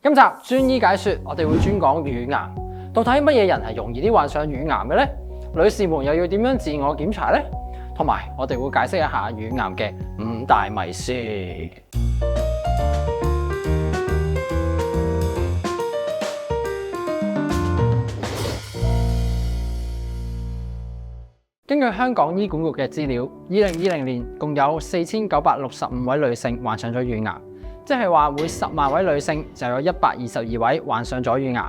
今集專醫解說，我哋會專講乳癌。到底乜嘢人係容易啲患上乳癌嘅呢？女士們又要點樣自我檢查呢？同埋我哋會解釋一下乳癌嘅5大迷思。根據香港醫管局嘅資料，2020年共有4965位女性患上咗乳癌。即係話每10萬位女性就有122位患上咗乳癌。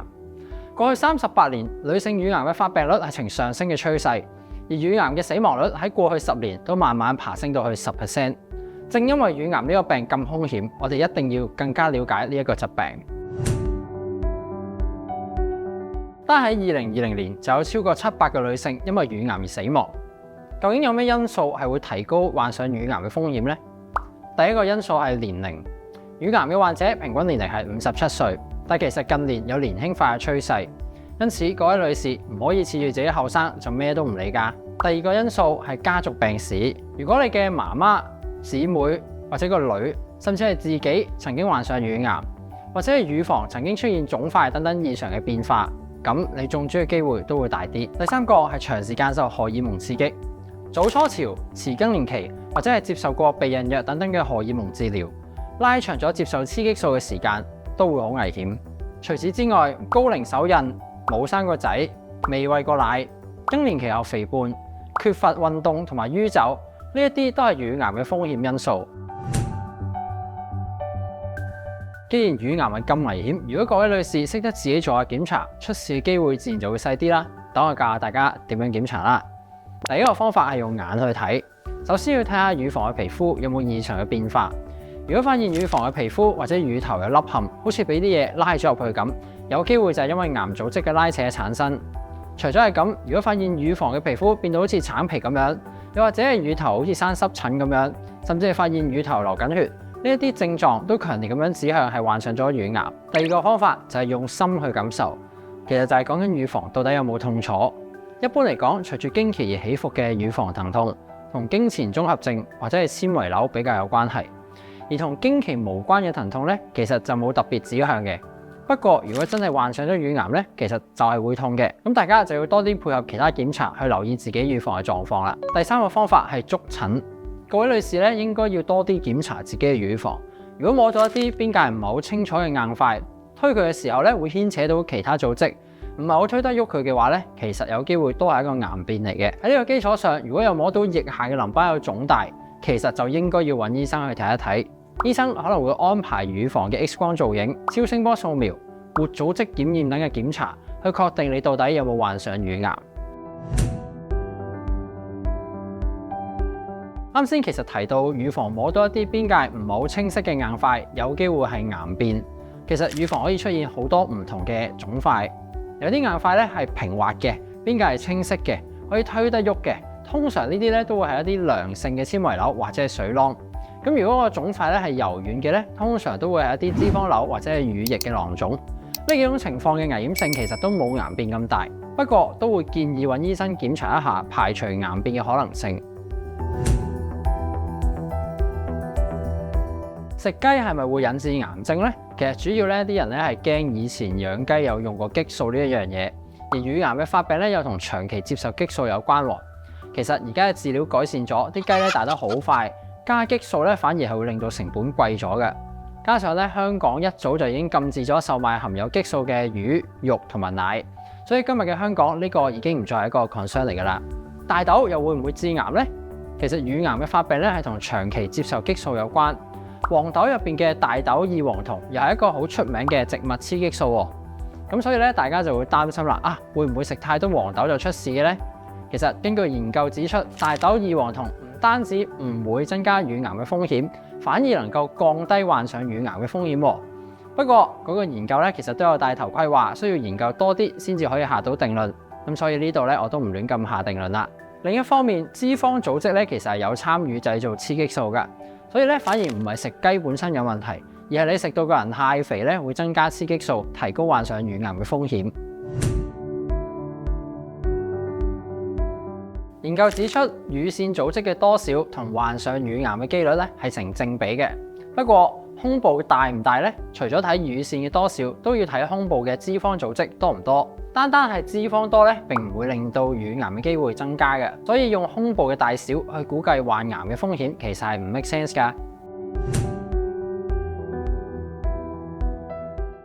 過去38年，女性乳癌嘅發病率係呈上升嘅趨勢，而乳癌嘅死亡率喺過去10年都慢慢爬升到去10%。正因為乳癌呢個病咁兇險，我哋一定要更加了解呢一個疾病。單喺2020年就有超過700個女性因為乳癌而死亡。究竟有咩因素係會提高患上乳癌嘅風險呢？第一個因素係年齡。乳癌嘅患者平均年齡係57歲，但其實近年有年輕化嘅趨勢，因此各位女士唔可以恃住自己後生就咩都唔理㗎。第二個因素係家族病史，如果你嘅媽媽、姊妹或者個女，甚至係自己曾經患上乳癌，或者係乳房曾經出現腫塊等等異常嘅變化，咁你中招嘅機會都會大啲。第三個係長時間受荷爾蒙刺激，早初潮、遲更年期或者係接受過避孕藥等等嘅荷爾蒙治療。拉長咗接受雌激素嘅時間都會好危險。除此之外，高齡手孕、冇生過仔、未餵過奶、更年期後肥胖、缺乏運動同埋酗酒，呢一啲都係乳癌嘅風險因素。既然乳癌係咁危險，如果各位女士識得自己做下檢查，出事嘅機會自然就會細啲啦。等我教下大家點樣檢查啦。第一個方法係用眼去睇，首先要睇下乳房嘅皮膚有冇異常嘅變化。如果發現乳房嘅皮膚或者乳頭有凹陷，好似俾啲嘢拉咗入去咁，有機會就係因為癌組織嘅拉扯產生。除咗係咁，如果發現乳房嘅皮膚變到好似橙皮咁樣，又或者係乳頭好似生濕疹咁樣，甚至係發現乳頭流緊血，呢一啲症狀都強烈咁樣指向係患上咗乳癌。第二個方法就係用心去感受，其實就係講緊乳房到底有冇痛楚。一般嚟講，隨住經期而起伏嘅乳房疼痛，同經前綜合症或者係纖維瘤比較有關係。而同經期無關嘅疼痛呢，其實就冇特別指向嘅。不過如果真係患上咗乳癌呢，其實就係會痛嘅。咁大家就要多啲配合其他檢查去留意自己乳房嘅狀況啦。第三個方法係觸診，各位女士呢，應該要多啲檢查自己嘅乳房。如果摸到一啲邊界唔係好清楚嘅硬塊，推佢嘅時候呢，會牽扯到其他組織，唔係好推得喐佢嘅話呢，其實有機會都係一個癌變嚟嘅。喺呢個基礎上，如果有摸到腋下嘅淋巴有腫大，其實就應該要揾醫生去睇一睇。醫生可能會安排乳房嘅 X 光造影、超聲波掃描、活組織檢驗等嘅檢查，去確定你到底有冇患上乳癌。啱先其實提到乳房摸到一啲邊界唔係好清晰嘅硬塊，有機會係癌變。其實乳房可以出現好多唔同嘅腫塊，有啲硬塊咧係平滑嘅，邊界係清晰嘅，可以推得喐嘅。通常呢啲咧都會係一啲良性嘅纖維瘤或者係水囊。咁如果個腫塊咧係柔軟嘅咧，通常都會係一啲脂肪瘤或者係乳液嘅囊腫。呢幾種情況嘅危險性其實都冇癌變咁大，不過都會建議揾醫生檢查一下，排除癌變嘅可能性。食雞係咪會引致癌症呢？其實主要呢啲人咧係驚以前養雞有用過激素呢一樣嘢，而乳癌嘅發病咧又同長期接受激素有關喎。其實而家嘅飼料改善咗，啲雞咧大得好快。加激素咧反而係會令到成本貴咗嘅，加上咧香港一早就已經禁止咗售賣含有激素嘅魚、肉同埋奶，所以今日嘅香港呢個已經唔再係一個 concern 嚟㗎啦。大豆又會唔會致癌呢？其實乳癌嘅發病咧係同長期接受激素有關。黃豆入邊嘅大豆異黃酮又係一個好出名嘅植物雌激素喎，咁所以咧大家就會擔心啦，會唔會食太多黃豆就出事嘅呢？其實根據研究指出，大豆異黃酮唔單止唔會增加乳癌嘅風險，反而能夠降低患上乳癌嘅風險喎。不過嗰個研究咧，其實都有戴頭盔話，需要研究多啲先至可以下到定論。咁所以呢度咧，我都唔亂咁下定論啦。另一方面，脂肪組織咧其實係有參與製造雌激素㗎，所以咧反而唔係食雞本身有問題，而係你食到個人太肥咧，會增加雌激素，提高患上乳癌嘅風險。研究指出，乳腺組織嘅多少同患上乳癌嘅機率咧係成正比嘅。不過胸部大唔大呢？除咗睇乳腺嘅多少，都要睇胸部嘅脂肪組織多唔多。單單係脂肪多咧，並唔會令到乳癌嘅機會增加嘅。所以用胸部嘅大小去估計患癌嘅風險，其實係唔 make sense 㗎。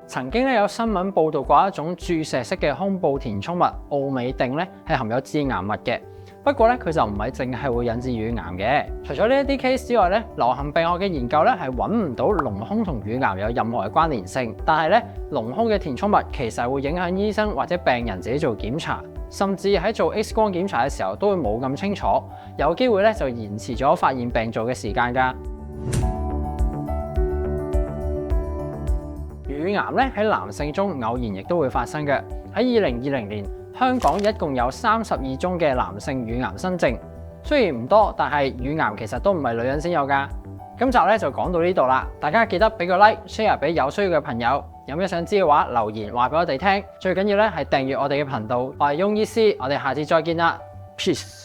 曾經咧有新聞報導過一種注射式嘅胸部填充物奧美定咧，係含有致癌物嘅。不過咧，佢就唔係淨係會引致乳癌嘅。除咗呢一啲 case 之外咧，流行病學嘅研究咧係揾唔到隆胸同乳癌有任何嘅關聯性。但係咧，隆胸嘅填充物其實會影響醫生或者病人自己做檢查，甚至喺做 X 光檢查嘅時候都會冇咁清楚，有機會咧就延遲咗發現病灶嘅時間㗎。乳癌咧喺男性中偶然亦都會發生嘅。喺2020年，香港一共有32宗嘅男性乳癌新症，雖然唔多，但係乳癌其實都唔係女人先有㗎。今集咧就講到呢度啦，大家記得俾個 like、share 俾有需要嘅朋友。有咩想知嘅話，留言話俾我哋聽。最緊要咧係訂閱我哋嘅頻道。我係翁醫師，我哋下次再見啦 ，peace。